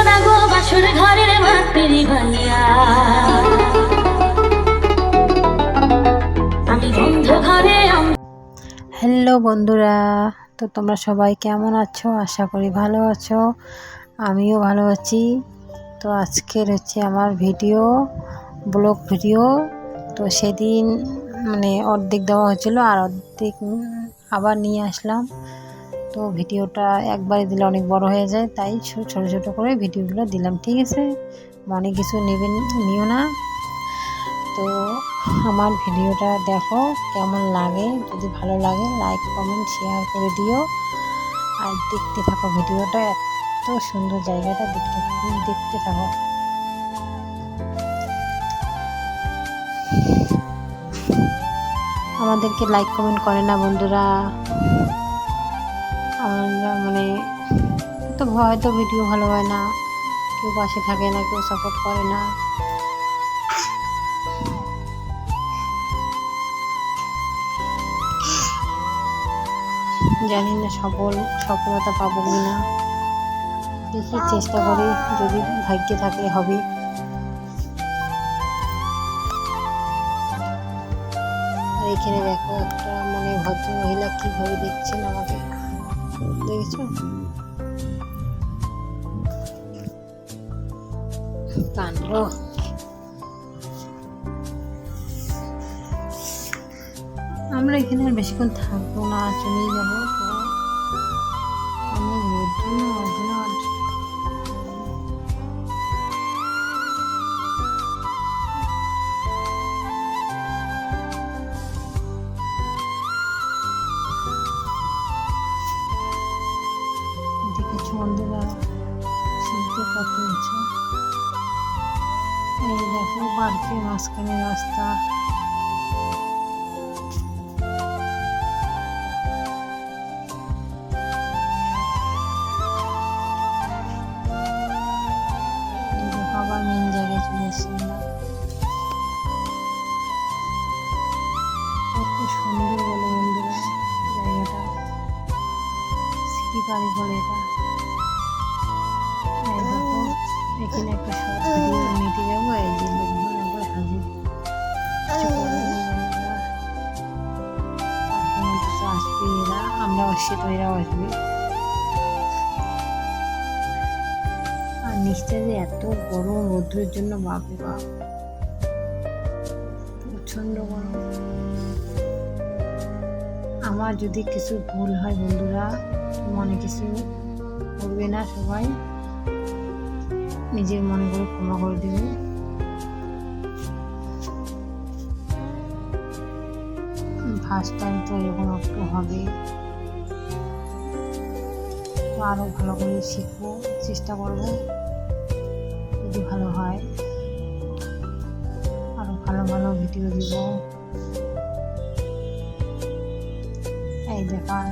না গো বাসর ঘরের মাটির বানিয়া, আমি বন্ধ ঘরে। হ্যালো বন্ধুরা, তো তোমরা সবাই কেমন আছো? আশা করি ভালো আছো, আমিও ভালো আছি। তো আজকের হচ্ছে আমার ভিডিও, ব্লগ ভিডিও। তো সেদিন মানে অর্ধেক দেওয়া হয়েছিল আর অর্ধেক আবার নিয়ে আসলাম। তো ভিডিওটা একবারে দিলে অনেক বড় হয়ে যায়, তাই ছোট ছোট করে ভিডিওগুলো দিলাম, ঠিক আছে? মনে কিছু নিও না। তো আমার ভিডিওটা দেখো কেমন লাগে, যদি ভালো লাগে লাইক কমেন্ট শেয়ার করে দিও। আর দেখতে থাকো ভিডিওটা, এত সুন্দর জায়গাটা দেখতে থাকো। আমাদেরকে লাইক কমেন্ট করে না বন্ধুরা, আমরা মানে তো হয়তো ভিডিও ভালো হয় না, কেউ পাশে থাকে না, কেউ সাপোর্ট করে না। জানি না সফলতা পাবো কিনা, দেখি চেষ্টা করি, যদি ভাগ্যে থাকে হবে। আর এখানে দেখো একটা মানে ভদ্র মহিলা কিভাবে দেখছেন আমাকে, দেখেছো? কাণ্ড। আমরা এখানে আর বেশিক্ষণ থাকবো না, চলে যাবো। অনেক রোদ্র না, দেখেছো বন্ধুরা শীতে কত হচ্ছে। এই দেখো পার্কের মাঝখানে রাস্তা, আবার মেন জায়গায় চলে এসেছি আমরা। কত সুন্দর বলো বন্ধুরা জায়গাটা, স্কিপারি বলে এটা। এই দেখো এখানে একটা শর্ট ভিডিও নিতে যাবো, এই যে লোকজন একবার হাজির। আসবে এরা, আমরা আসছি তো এরাও আসবে। আর নিচটা যে এত গরম রৌদ্রের জন্য, বাপরে বাপ প্রচন্ড গরম। আমার যদি কিছু ভুল হয় বন্ধুরা, মনে কিছু করবে না, সবাই নিজের মনে করে ক্ষমা করে দেবে। ফার্স্ট টাইম তো এরকম একটু হবে, তো আরো ভালো করে শিখবো, চেষ্টা করবো, যদি ভালো হয় আরো ভালো ভালো ভিডিও দিব। এই দেখান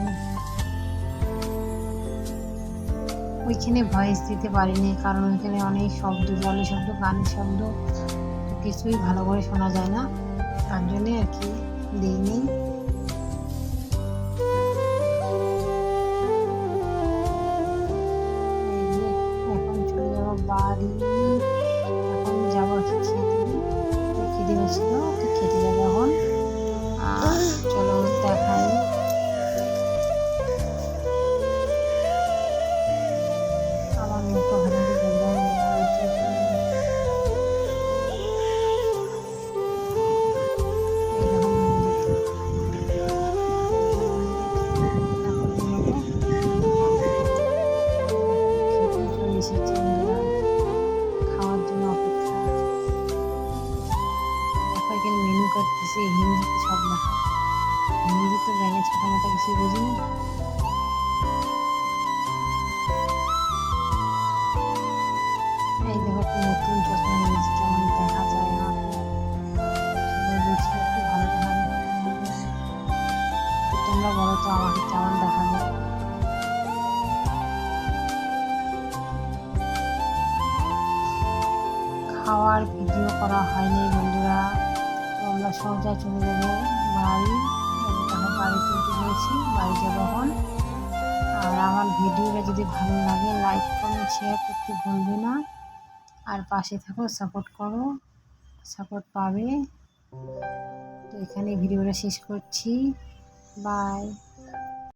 ওইখানে ভয়েস দিতে পারিনি, কারণ ওইখানে অনেক শব্দ, জলের শব্দ, গানের শব্দ, কিছুই ভালো করে শোনা যায় না, তার জন্যে আর কি দিইনি। এখন চলে যাবো বাড়ি, এখন যাবো খেতে, খেতে গেছিল, খেতে যাবো এখন। আর চলো দেখাই, আমার মুখটা ভালো খাওয়ার জন্য অপেক্ষা। এখানে মেনু করতেছি হিন্দিতে, সব লেখা হিন্দি, তো ব্যাঙে ছাতা মাথা কিছু বুঝি না। এই দেখো একটা নতুন চশমা নিয়েছি, কেমন দেখা যায় আমাকে, সবাই বলছে একটু ভালো দেখা যায়। তোমরা বলো তো আমাকে কেমন দেখা যায়। খাওয়ার ভিডিও করা হয়নি বন্ধুরা, তো আমরা সোজা চলে যাবো বাড়ি। তখন বাড়িতে উঠে গিয়েছি, বাড়ি যাবো এখন। আর আমার ভিডিওটা যদি ভালো লাগে লাইক কমেন্ট কমেন্ট শেয়ার করতে ভুলবে না। আর পাশে থাকো, সাপোর্ট করো, সাপোর্ট পাবে। তো এখানে ভিডিওটা শেষ করছি। বাই।